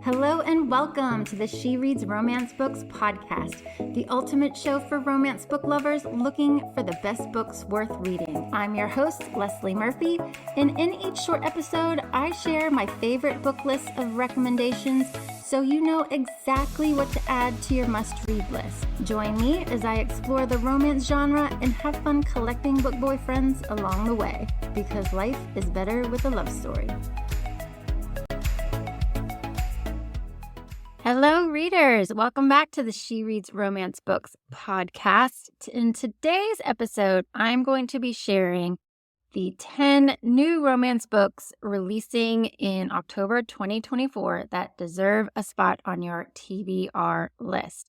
Hello and welcome to the She Reads Romance Books podcast, the ultimate show for romance book lovers looking for the best books worth reading. I'm your host, Leslie Murphy, and in each short episode, I share my favorite book list of recommendations so you know exactly what to add to your must-read list. Join me as I explore the romance genre and have fun collecting book boyfriends along the way, because life is better with a love story. Hello, readers. Welcome back to the She Reads Romance Books podcast. In today's episode, I'm going to be sharing the 10 new romance books releasing in October 2024 that deserve a spot on your TBR list.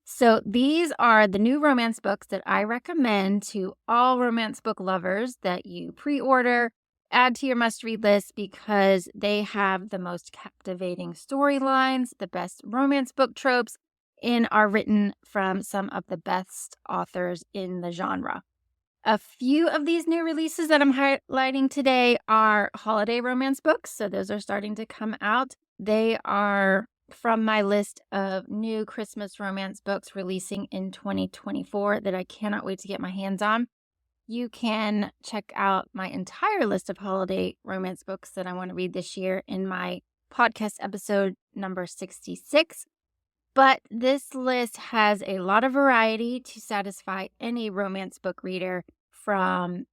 So these are the new romance books that I recommend to all romance book lovers that you pre-order, add to your must-read list because they have the most captivating storylines, the best romance book tropes, and are written from some of the best authors in the genre. A few of these new releases that I'm highlighting today are holiday romance books, so those are starting to come out. They are from my list of new Christmas romance books releasing in 2024 that I cannot wait to get my hands on. You can check out my entire list of holiday romance books that I want to read this year in my podcast episode number 66. But this list has a lot of variety to satisfy any romance book reader, from,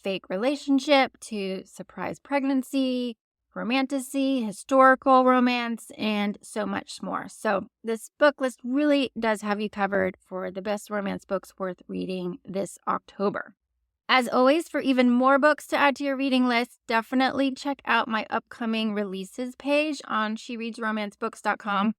fake relationship to surprise pregnancy, romantasy, historical romance, and so much more. So this book list really does have you covered for the best romance books worth reading this October. As always, for even more books to add to your reading list, definitely check out my upcoming releases page on shereadsromancebooks.com.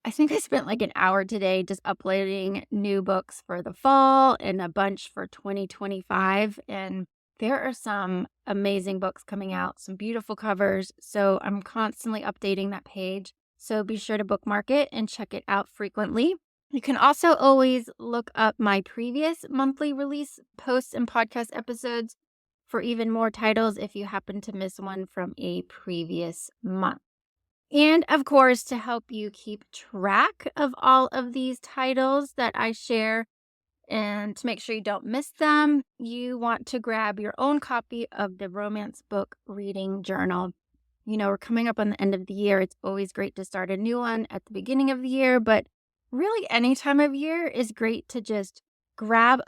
I think I spent like an hour today just uploading new books for the fall and a bunch for 2025. And there are some amazing books coming out, some beautiful covers. So I'm constantly updating that page. So be sure to bookmark it and check it out frequently. You can also always look up my previous monthly release posts and podcast episodes for even more titles if you happen to miss one from a previous month. And of course, to help you keep track of all of these titles that I share and to make sure you don't miss them, you want to grab your own copy of the Romance Book Reading Journal. We're coming up on the end of the year. It's always great to start a new one at the beginning of the year, but really any time of year is great to just grab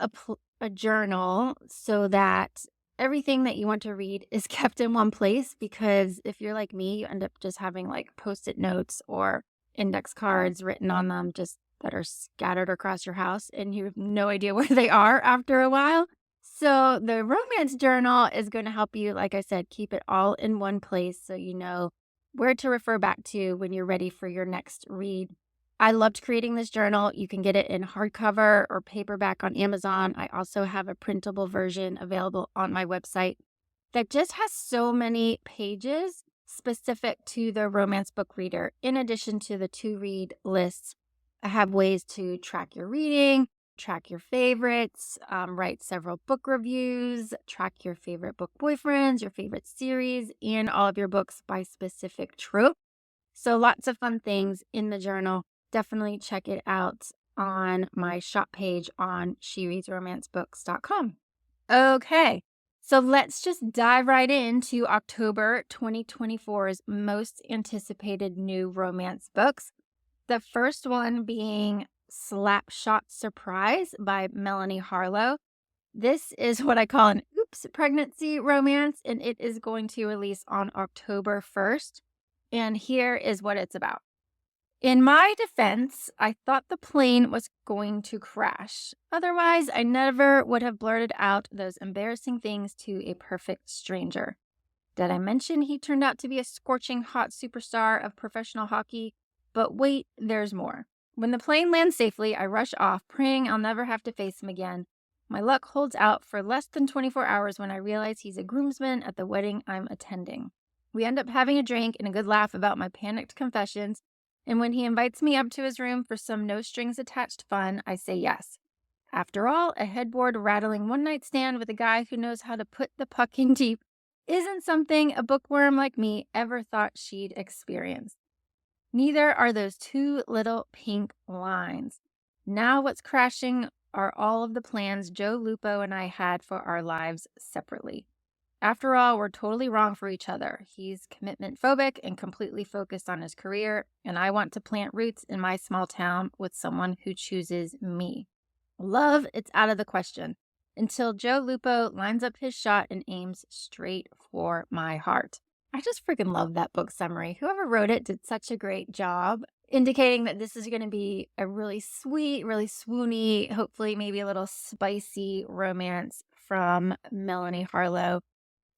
a journal so that everything that you want to read is kept in one place, because if you're like me, you end up just having like Post-it notes or index cards written on them just that are scattered across your house and you have no idea where they are after a while. So the romance journal is going to help you, like I said, keep it all in one place so you know where to refer back to when you're ready for your next read. I loved creating this journal. You can get it in hardcover or paperback on Amazon. I also have a printable version available on my website that just has so many pages specific to the romance book reader. In addition to the to-read lists, I have ways to track your reading, track your favorites, write several book reviews, track your favorite book boyfriends, your favorite series, and all of your books by specific trope. So lots of fun things in the journal. Definitely check it out on my shop page on shereadsromancebooks.com. Okay, so let's just dive right into October 2024's most anticipated new romance books. The first one being Slapshot Surprise by Melanie Harlow. This is what I call an oops pregnancy romance, and it is going to release on October 1st. And here is what it's about. In my defense, I thought the plane was going to crash. Otherwise, I never would have blurted out those embarrassing things to a perfect stranger. Did I mention he turned out to be a scorching hot superstar of professional hockey? But wait, there's more. When the plane lands safely, I rush off, praying I'll never have to face him again. My luck holds out for less than 24 hours when I realize he's a groomsman at the wedding I'm attending. We end up having a drink and a good laugh about my panicked confessions, and when he invites me up to his room for some no-strings-attached fun, I say yes. After all, a headboard rattling one-night stand with a guy who knows how to put the puck in deep isn't something a bookworm like me ever thought she'd experience. Neither are those two little pink lines. Now what's crashing are all of the plans Joe Lupo and I had for our lives separately. After all, we're totally wrong for each other. He's commitment phobic and completely focused on his career, and I want to plant roots in my small town with someone who chooses me. Love, it's out of the question until Joe Lupo lines up his shot and aims straight for my heart. I just freaking love that book summary. Whoever wrote it did such a great job indicating that this is going to be a really sweet, really swoony, hopefully maybe a little spicy romance from Melanie Harlow.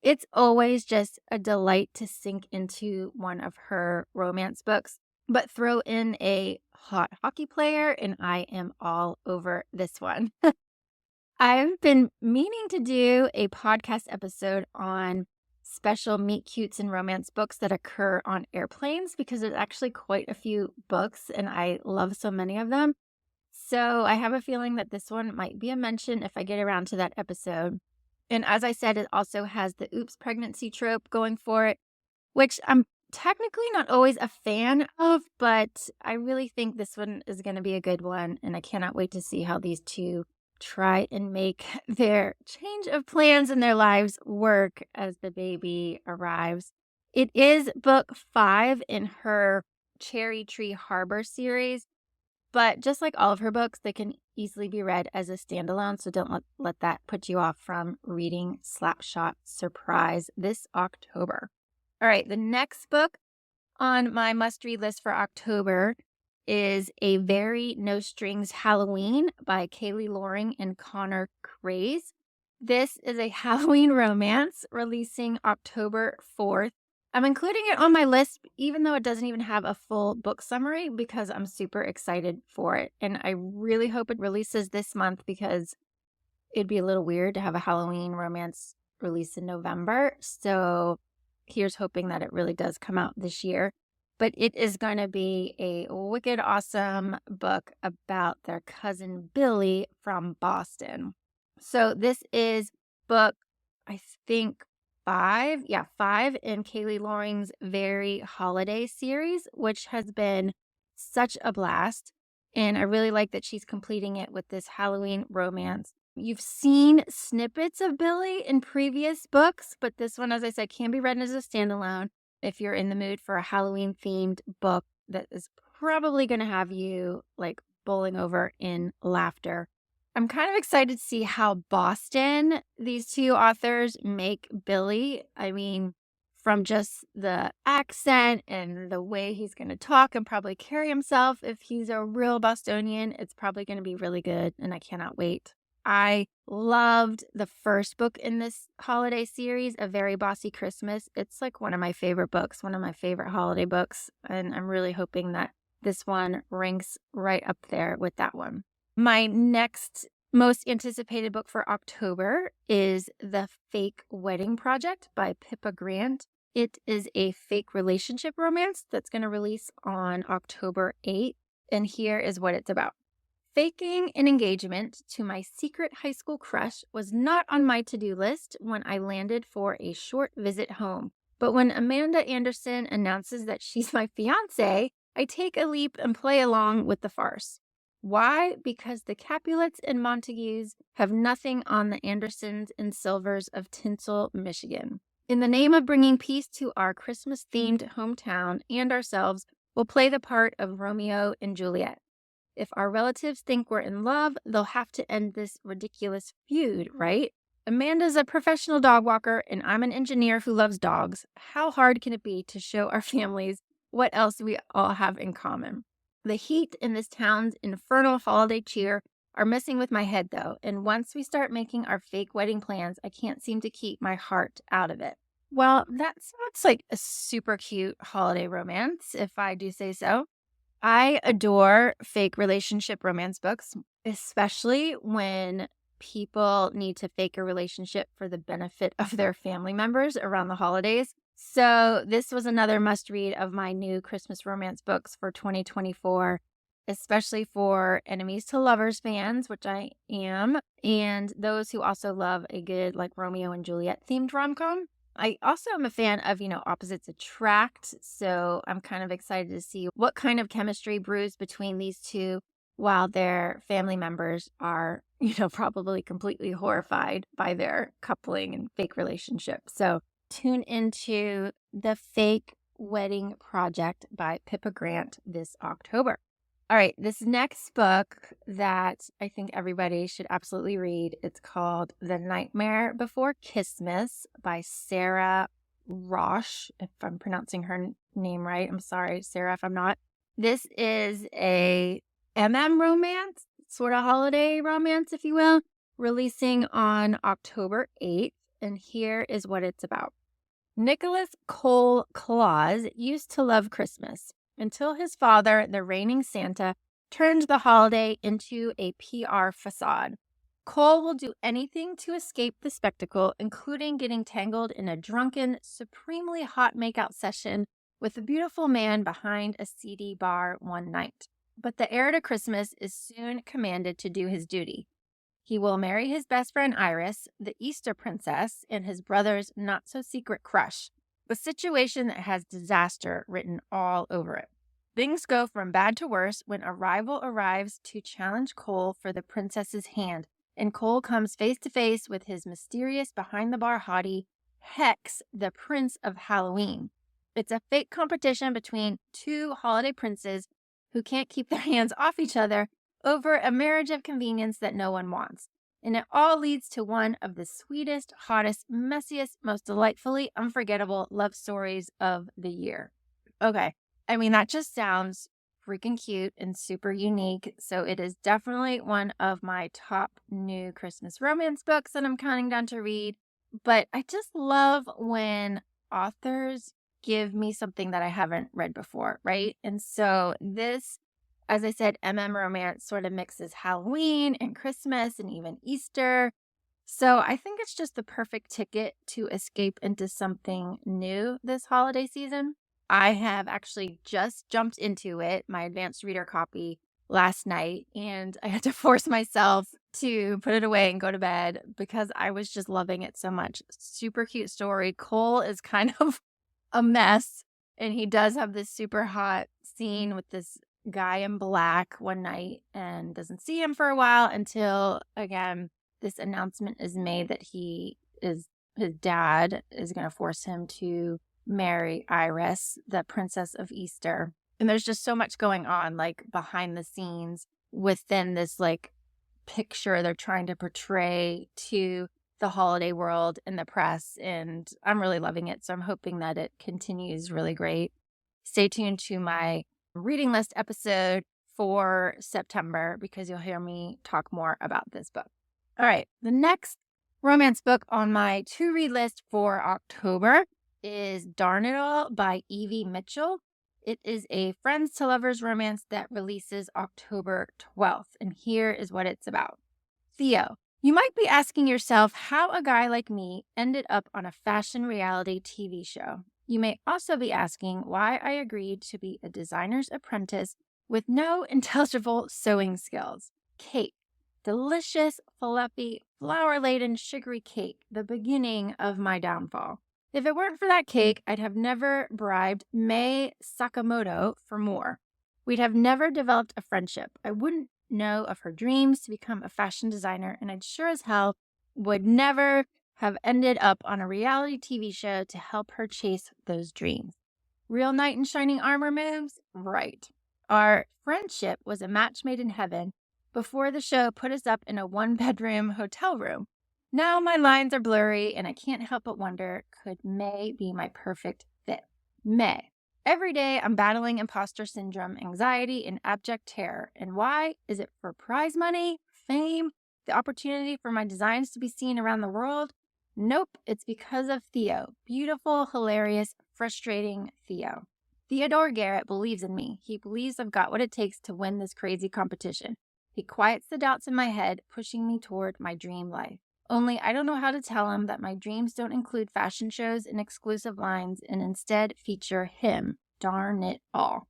It's always just a delight to sink into one of her romance books, but throw in a hot hockey player and I am all over this one. I've been meaning to do a podcast episode on special meet cutes and romance books that occur on airplanes because there's actually quite a few books and I love so many of them. So I have a feeling that this one might be a mention if I get around to that episode. And as I said, it also has the oops pregnancy trope going for it, which I'm technically not always a fan of, but I really think this one is going to be a good one. And I cannot wait to see how these two try and make their change of plans in their lives work as the baby arrives. It is book 5 in her Cherry Tree Harbor series. But just like all of her books, they can easily be read as a standalone, so don't let that put you off from reading Slapshot Surprise this October. All right, the next book on my must-read list for October is A Very No Strings Halloween by Kaylee Loring and Connor Craze. This is a Halloween romance releasing October 4th. I'm including it on my list, even though it doesn't even have a full book summary, because I'm super excited for it. And I really hope it releases this month because it'd be a little weird to have a Halloween romance release in November. So here's hoping that it really does come out this year. But it is going to be a wicked awesome book about their cousin Billy from Boston. So this is book, I think, 5 in Kaylee Loring's Very Holiday series, which has been such a blast. And I really like that she's completing it with this Halloween romance. You've seen snippets of Billy in previous books, but this one, as I said, can be read as a standalone if you're in the mood for a Halloween themed book that is probably going to have you like bowling over in laughter. I'm kind of excited to see how Boston these two authors make Billy. I mean, from just the accent and the way he's going to talk and probably carry himself, if he's a real Bostonian, it's probably going to be really good, and I cannot wait. I loved the first book in this holiday series, A Very Bossy Christmas. It's like one of my favorite books, one of my favorite holiday books, and I'm really hoping that this one ranks right up there with that one. My next most anticipated book for October is The Fake Wedding Project by Pippa Grant. It is a fake relationship romance that's going to release on October 8th, and here is what it's about. Faking an engagement to my secret high school crush was not on my to-do list when I landed for a short visit home. But when Amanda Anderson announces that she's my fiance, I take a leap and play along with the farce. Why? Because the Capulets and Montagues have nothing on the Andersons and Silvers of Tinsel, Michigan. In the name of bringing peace to our Christmas-themed hometown and ourselves, we'll play the part of Romeo and Juliet. If our relatives think we're in love, they'll have to end this ridiculous feud, right? Amanda's a professional dog walker, and I'm an engineer who loves dogs. How hard can it be to show our families what else we all have in common? The heat in this town's infernal holiday cheer are messing with my head, though, and once we start making our fake wedding plans, I can't seem to keep my heart out of it. Well, that sounds like a super cute holiday romance, if I do say so. I adore fake relationship romance books, especially when people need to fake a relationship for the benefit of their family members around the holidays. So this was another must read of my new Christmas romance books for 2024, especially for enemies to lovers fans, which I am, and those who also love a good like Romeo and Juliet themed rom-com. I also am a fan of, opposites attract. So I'm kind of excited to see what kind of chemistry brews between these two while their family members are, probably completely horrified by their coupling and fake relationship. So tune into The Fake Wedding Project by Pippa Grant this October. All right, this next book that I think everybody should absolutely read, it's called The Nightmare Before Christmas by Sarah Rosh, if I'm pronouncing her name right. I'm sorry, Sarah, if I'm not. This is a romance, sort of holiday romance, if you will, releasing on October 8th. And here is what it's about. Nicholas Cole Claus used to love Christmas until his father, the reigning Santa, turned the holiday into a PR facade. Cole will do anything to escape the spectacle, including getting tangled in a drunken, supremely hot makeout session with a beautiful man behind a seedy bar one night. But the heir to Christmas is soon commanded to do his duty. He will marry his best friend Iris, the Easter princess, and his brother's not-so-secret crush, a situation that has disaster written all over it. Things go from bad to worse when a rival arrives to challenge Cole for the princess's hand, and Cole comes face to face with his mysterious behind-the-bar hottie, Hex, the Prince of Halloween. It's a fake competition between two holiday princes who can't keep their hands off each other over a marriage of convenience that no one wants. And it all leads to one of the sweetest, hottest, messiest, most delightfully unforgettable love stories of the year. Okay. I mean, that just sounds freaking cute and super unique. So it is definitely one of my top new Christmas romance books that I'm counting down to read. But I just love when authors give me something that I haven't read before, right? And so this, as I said, romance sort of mixes Halloween and Christmas and even Easter. So I think it's just the perfect ticket to escape into something new this holiday season. I have actually just jumped into it, my advanced reader copy, last night, and I had to force myself to put it away and go to bed because I was just loving it so much. Super cute story. Cole is kind of a mess, and he does have this super hot scene with this guy in black one night and doesn't see him for a while until, again, this announcement is made that his dad is going to force him to marry Iris, the Princess of Easter. And there's just so much going on, like behind the scenes within this like picture they're trying to portray to the holiday world in the press. And I'm really loving it. So I'm hoping that it continues really great. Stay tuned to my reading list episode for September because you'll hear me talk more about this book. All right. The next romance book on my to-read list for October is Darn It All by Evie Mitchell. It is a friends to lovers romance that releases October 12th. And here is what it's about. Theo, you might be asking yourself how a guy like me ended up on a fashion reality TV show. You may also be asking why I agreed to be a designer's apprentice with no intelligible sewing skills. Cake. Delicious, fluffy, flour-laden, sugary cake, the beginning of my downfall. If it weren't for that cake, I'd have never bribed Mai Sakamoto for more. We'd have never developed a friendship. I wouldn't know of her dreams to become a fashion designer, and I'd sure as hell would never have ended up on a reality TV show to help her chase those dreams. Real knight in shining armor moves? Right. Our friendship was a match made in heaven before the show put us up in a one-bedroom hotel room. Now my lines are blurry, and I can't help but wonder, could May be my perfect fit? May. Every day I'm battling imposter syndrome, anxiety, and abject terror. And why? Is it for prize money, fame, the opportunity for my designs to be seen around the world? Nope, it's because of Theo. Beautiful, hilarious, frustrating Theo. Theodore Garrett believes in me. He believes I've got what it takes to win this crazy competition. He quiets the doubts in my head, pushing me toward my dream life. Only I don't know how to tell him that my dreams don't include fashion shows and exclusive lines and instead feature him. Darn it all.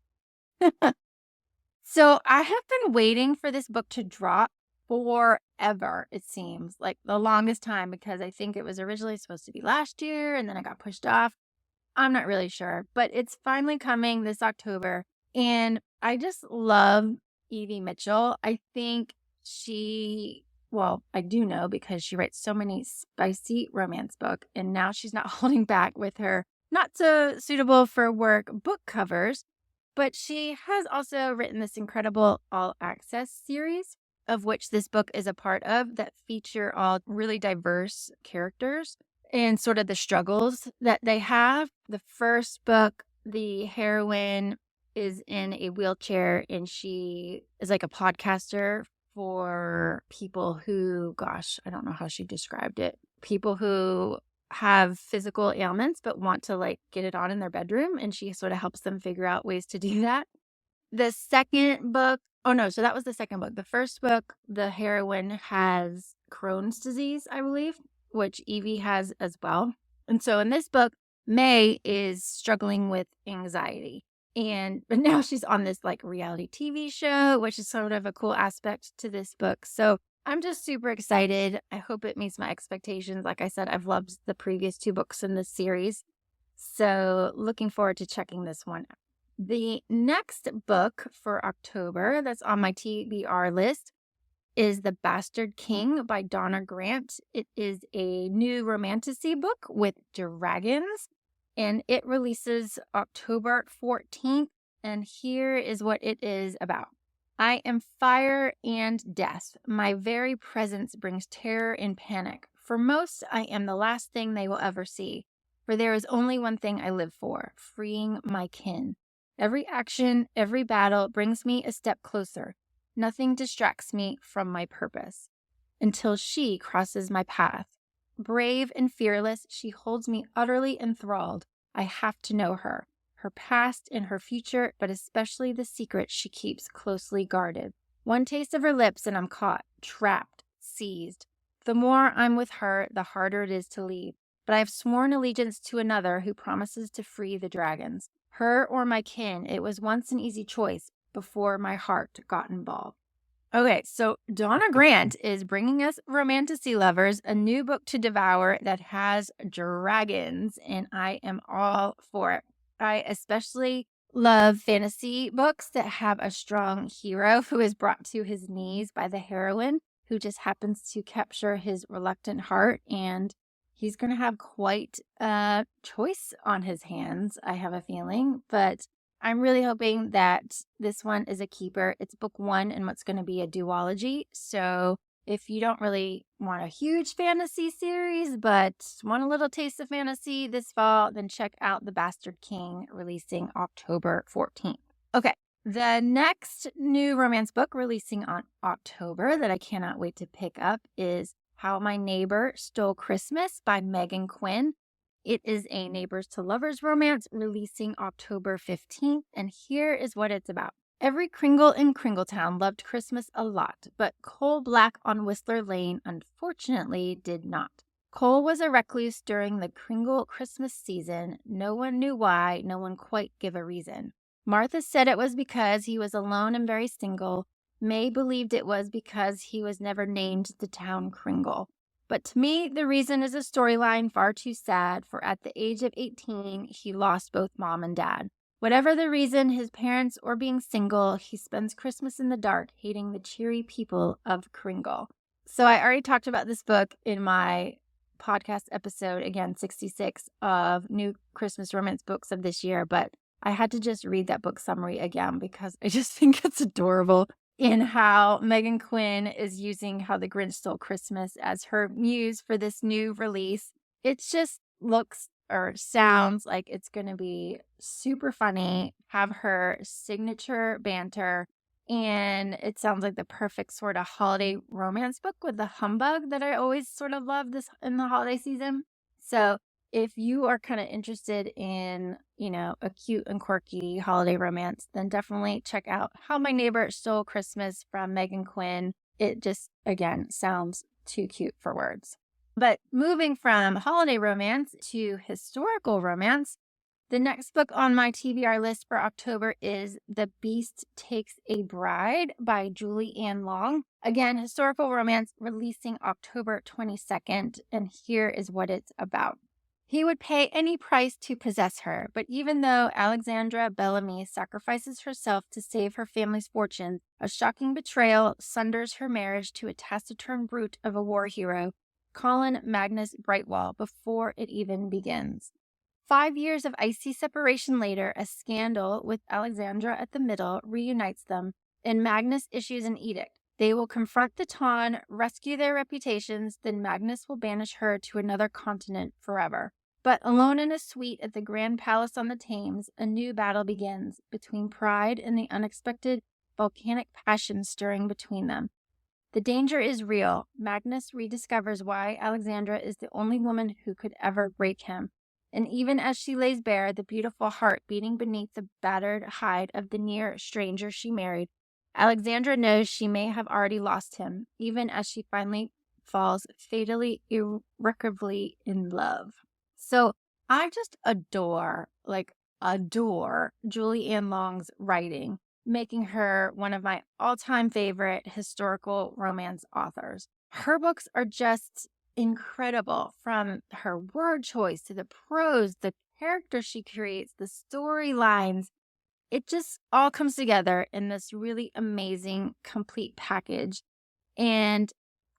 So I have been waiting for this book to drop forever, it seems like the longest time, because I think it was originally supposed to be last year and then it got pushed off. I'm not really sure, but it's finally coming this October. And I just love Evie Mitchell. I think I do know because she writes so many spicy romance books, and now she's not holding back with her not so suitable for work book covers, but she has also written this incredible all access series, of which this book is a part of, that feature all really diverse characters and sort of the struggles that they have. The first book, the heroine is in a wheelchair and she is like a podcaster for people who, gosh, I don't know how she described it, people who have physical ailments but want to like get it on in their bedroom, and she sort of helps them figure out ways to do that. The second book, oh no, so that was the second book. The first book, the heroine has Crohn's disease, I believe, which Evie has as well. And so in this book, May is struggling with anxiety. But now she's on this like reality TV show, which is sort of a cool aspect to this book. So I'm just super excited. I hope it meets my expectations. Like I said, I've loved the previous two books in this series. So looking forward to checking this one out. The next book for October that's on my TBR list is The Bastard King by Donna Grant. It is a new romantasy book with dragons, and it releases October 14th. And here is what it is about. I am fire and death. My very presence brings terror and panic. For most, I am the last thing they will ever see. For there is only one thing I live for, freeing my kin. Every action, every battle brings me a step closer. Nothing distracts me from my purpose. Until she crosses my path. Brave and fearless, she holds me utterly enthralled. I have to know her past and her future, but especially the secret she keeps closely guarded. One taste of her lips and I'm caught, trapped, seized. The more I'm with her, the harder it is to leave. But I have sworn allegiance to another who promises to free the dragons. Her or my kin, it was once an easy choice before my heart got involved. Okay, so Donna Grant is bringing us romantasy lovers a new book to devour that has dragons, and I am all for it. I especially love fantasy books that have a strong hero who is brought to his knees by the heroine, who just happens to capture his reluctant heart, and he's going to have quite a choice on his hands, I have a feeling, but I'm really hoping that this one is a keeper. It's book one in what's going to be a duology. So if you don't really want a huge fantasy series, but want a little taste of fantasy this fall, then check out The Bastard King, releasing October 14th. Okay, the next new romance book releasing on October that I cannot wait to pick up is How My Neighbor Stole Christmas by Megan Quinn. It is a neighbors to lovers romance releasing October 15th, and here is what it's about. Every Kringle in Kringletown loved Christmas a lot, but Cole Black on Whistler Lane unfortunately did not. Cole was a recluse during the Kringle Christmas season. No one knew why, no one quite gave a reason. Martha said it was because he was alone and very single. May believed it was because he was never named the town Kringle. But to me, the reason is a storyline far too sad, for at the age of 18, he lost both mom and dad. Whatever the reason, his parents or being single, he spends Christmas in the dark, hating the cheery people of Kringle. So I already talked about this book in my podcast episode, again, 66, of new Christmas romance books of this year, but I had to just read that book summary again because I just think it's adorable in how Megan Quinn is using How the Grinch Stole Christmas as her muse for this new release. It just looks or sounds like it's going to be super funny, have her signature banter, and it sounds like the perfect sort of holiday romance book with the humbug that I always sort of love this in the holiday season. So if you are kind of interested in, a cute and quirky holiday romance, then definitely check out How My Neighbor Stole Christmas from Megan Quinn. It just, again, sounds too cute for words. But moving from holiday romance to historical romance, The next book on my TBR list for October is The Beast Takes a Bride by Julie Ann Long. Again, historical romance, releasing October 22nd, and here is what it's about. He would pay any price to possess her, but even though Alexandra Bellamy sacrifices herself to save her family's fortune, a shocking betrayal sunders her marriage to a taciturn brute of a war hero, Colin Magnus Brightwall, before it even begins. 5 years of icy separation later, a scandal with Alexandra at the middle reunites them, and Magnus issues an edict. They will confront the Taun, rescue their reputations, then Magnus will banish her to another continent forever. But alone in a suite at the Grand Palace on the Thames, a new battle begins between pride and the unexpected volcanic passion stirring between them. The danger is real. Magnus rediscovers why Alexandra is the only woman who could ever break him. And even as she lays bare the beautiful heart beating beneath the battered hide of the near stranger she married, Alexandra knows she may have already lost him, even as she finally falls fatally, irrecoverably in love. So I just adore Julie Ann Long's writing, making her one of my all-time favorite historical romance authors. Her books are just incredible, from her word choice to the prose, the characters she creates, the storylines. It just all comes together in this really amazing, complete package. And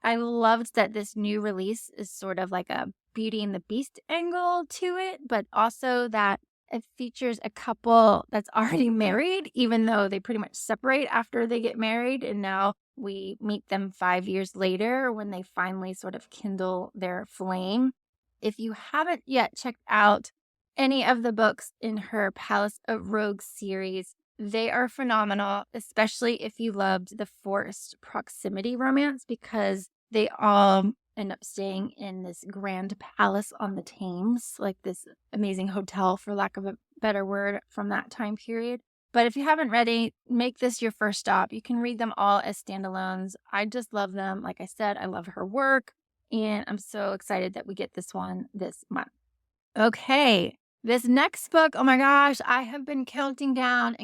I loved that this new release is sort of like a Beauty and the Beast angle to it, but also that it features a couple that's already married, even though they pretty much separate after they get married. And now we meet them 5 years later when they finally sort of kindle their flame. If you haven't yet checked out any of the books in her Palace of Rogues series, they are phenomenal, especially if you loved the forced proximity romance, because they all end up staying in this grand palace on the Thames, like this amazing hotel, for lack of a better word, from that time period. But if you haven't read it, make this your first stop. You can read them all as standalones. I just love them. Like I said, I love her work, and I'm so excited that we get this one this month. Okay, this next book, oh my gosh, I have been counting down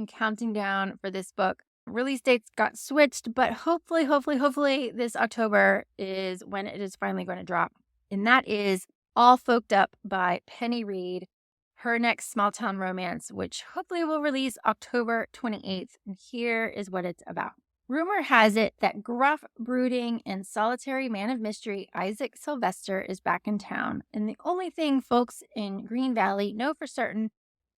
for this book. Release dates got switched, but hopefully this October is when it is finally going to drop. And that is All Folked Up by Penny Reid, her next small town romance, which hopefully will release October 28th. And here is what it's about. Rumor has it that gruff, brooding, and solitary man of mystery Isaac Sylvester is back in town, and the only thing folks in Green Valley know for certain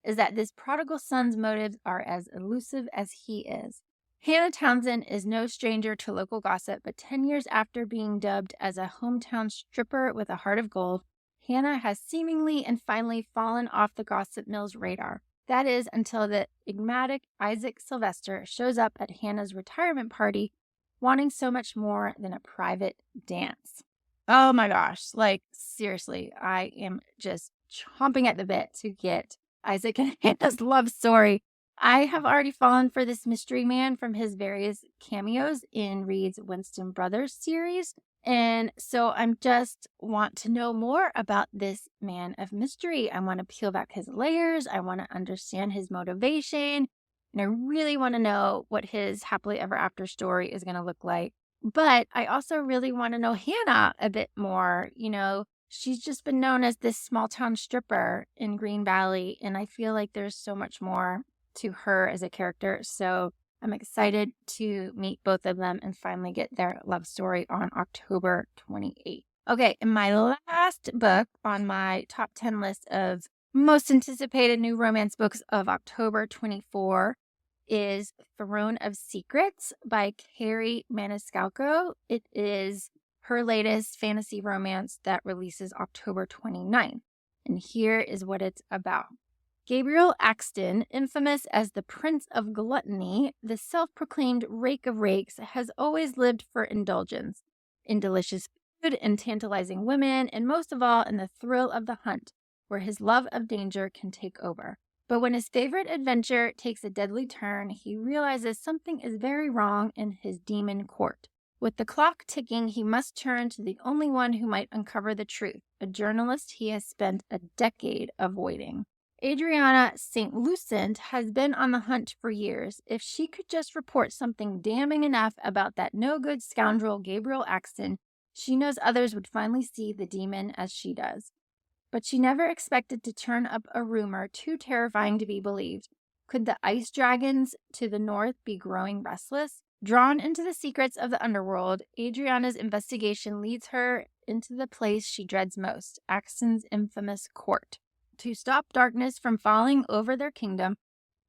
is that this prodigal son's motives are as elusive as he is. Hannah Townsend is no stranger to local gossip, but 10 years after being dubbed as a hometown stripper with a heart of gold, Hannah has seemingly and finally fallen off the gossip mill's radar. That is until the enigmatic Isaac Sylvester shows up at Hannah's retirement party, wanting so much more than a private dance. Oh my gosh, like seriously, I am just chomping at the bit to get Isaac and Hannah's love story. I have already fallen for this mystery man from his various cameos in Reid's Winston Brothers series. And so I'm just want to know more about this man of mystery. I want to peel back his layers. I want to understand his motivation. And I really want to know what his happily ever after story is going to look like. But I also really want to know Hannah a bit more. You know, she's just been known as this small town stripper in Green Valley. And I feel like there's so much more to her as a character. So I'm excited to meet both of them and finally get their love story on October 28th. Okay, and my last book on my top 10 list of most anticipated new romance books of October 24 is Throne of Secrets by Carrie Maniscalco. It is her latest fantasy romance that releases October 29th. And here is what it's about. Gabriel Axton, infamous as the Prince of Gluttony, the self-proclaimed rake of rakes, has always lived for indulgence, in delicious food and tantalizing women, and most of all in the thrill of the hunt, where his love of danger can take over. But when his favorite adventure takes a deadly turn, he realizes something is very wrong in his demon court. With the clock ticking, he must turn to the only one who might uncover the truth, a journalist he has spent a decade avoiding. Adriana St. Lucian has been on the hunt for years. If she could just report something damning enough about that no-good scoundrel Gabriel Axton, she knows others would finally see the demon as she does. But she never expected to turn up a rumor too terrifying to be believed. Could the ice dragons to the north be growing restless? Drawn into the secrets of the underworld, Adriana's investigation leads her into the place she dreads most, Axton's infamous court. To stop darkness from falling over their kingdom,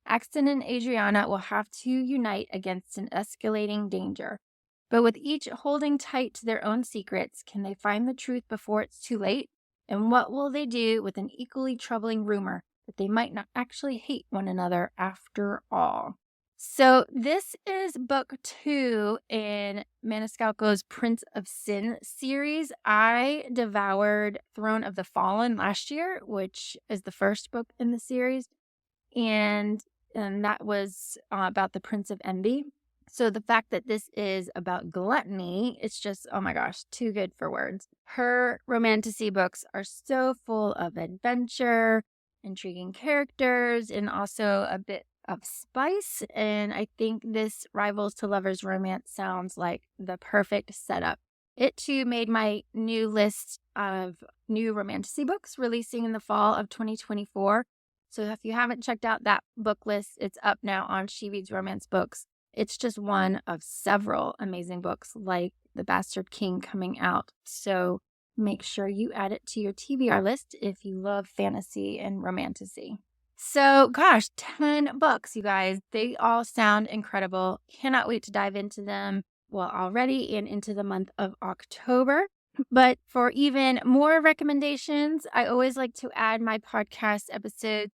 Axton and Adriana will have to unite against an escalating danger. But with each holding tight to their own secrets, can they find the truth before it's too late? And what will they do with an equally troubling rumor that they might not actually hate one another after all? So this is book 2 in Maniscalco's Prince of Sin series. I devoured Throne of the Fallen last year, which is the first book in the series. And that was about the Prince of Envy. So the fact that this is about gluttony, it's just, oh my gosh, too good for words. Her romantasy books are so full of adventure, intriguing characters, and also a bit of spice. And I think this Rivals to Lovers romance sounds like the perfect setup. It too made my new list of new romantasy books releasing in the fall of 2024. So if you haven't checked out that book list, it's up now on She Reads Romance Books. It's just one of several amazing books like The Bastard King coming out. So make sure you add it to your TBR list if you love fantasy and romantasy. So gosh, 10 books, you guys. They all sound incredible. Cannot wait to dive into them, well, already and into the month of October. But for even more recommendations, I always like to add my podcast episodes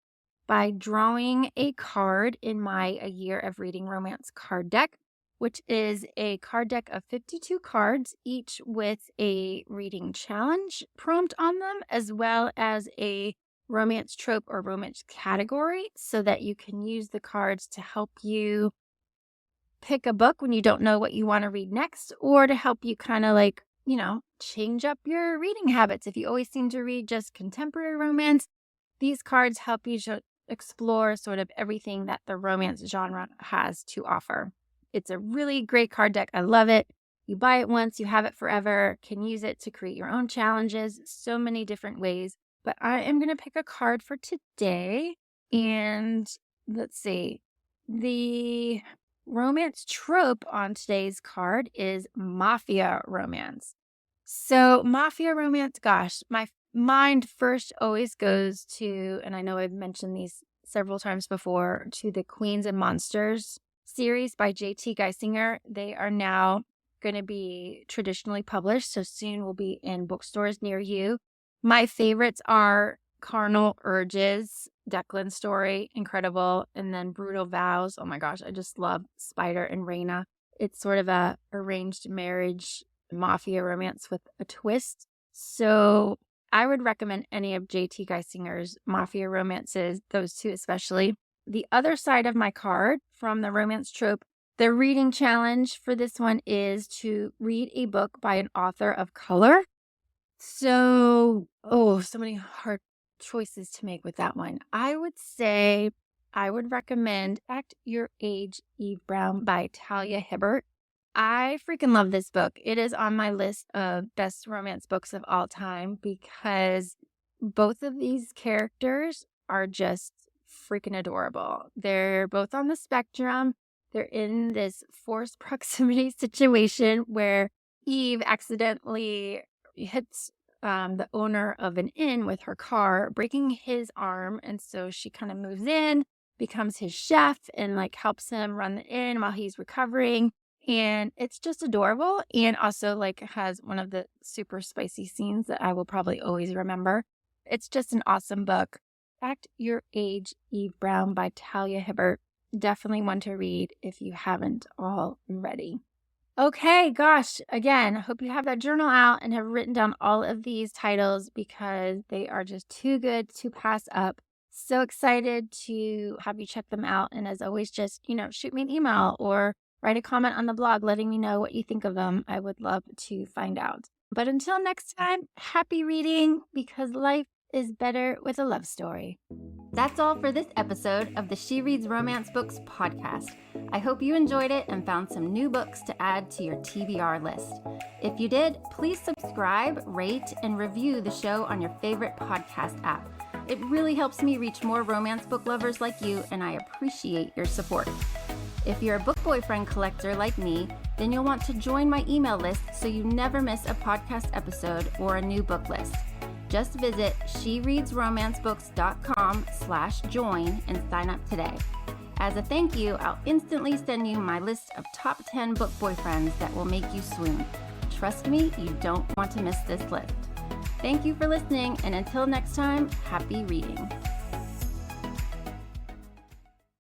by drawing a card in my A Year of Reading Romance card deck, which is a card deck of 52 cards, each with a reading challenge prompt on them, as well as a romance trope or romance category, so that you can use the cards to help you pick a book when you don't know what you want to read next, or to help you kind of like, change up your reading habits. If you always seem to read just contemporary romance, these cards help you explore sort of everything that the romance genre has to offer. It's a really great card deck. I love it. You buy it once, you have it forever, can use it to create your own challenges, so many different ways. But I am going to pick a card for today. And let's see. The romance trope on today's card is mafia romance. So mafia romance, gosh, my mind first always goes to, and I know I've mentioned these several times before, to the Queens and Monsters series by J.T. Geisinger. They are now going to be traditionally published, so soon will be in bookstores near you. My favorites are Carnal Urges, Declan's story, incredible, and then Brutal Vows. Oh my gosh, I just love Spider and Raina. It's sort of a arranged marriage mafia romance with a twist. So I would recommend any of J.T. Geisinger's mafia romances, those two especially. The other side of my card from the romance trope, the reading challenge for this one is to read a book by an author of color. So, so many hard choices to make with that one. I would say I would recommend Act Your Age, Eve Brown by Talia Hibbert. I freaking love this book. It is on my list of best romance books of all time because both of these characters are just freaking adorable. They're both on the spectrum. They're in this forced proximity situation where Eve accidentally hits the owner of an inn with her car, breaking his arm. And so she kind of moves in, becomes his chef, and like helps him run the inn while he's recovering. And it's just adorable. And also like has one of the super spicy scenes that I will probably always remember. It's just an awesome book. Act Your Age, Eve Brown by Talia Hibbert. Definitely one to read if you haven't already. Okay, gosh, again, I hope you have that journal out and have written down all of these titles because they are just too good to pass up. So excited to have you check them out. And as always, just, shoot me an email or write a comment on the blog letting me know what you think of them. I would love to find out. But until next time, happy reading because life is better with a love story. That's all for this episode of the She Reads Romance Books podcast. I hope you enjoyed it and found some new books to add to your TBR list. If you did, please subscribe, rate, and review the show on your favorite podcast app. It really helps me reach more romance book lovers like you, and I appreciate your support. If you're a book boyfriend collector like me, then you'll want to join my email list so you never miss a podcast episode or a new book list. Just visit shereadsromancebooks.com/join and sign up today. As a thank you, I'll instantly send you my list of top 10 book boyfriends that will make you swoon. Trust me, you don't want to miss this list. Thank you for listening, and until next time, happy reading.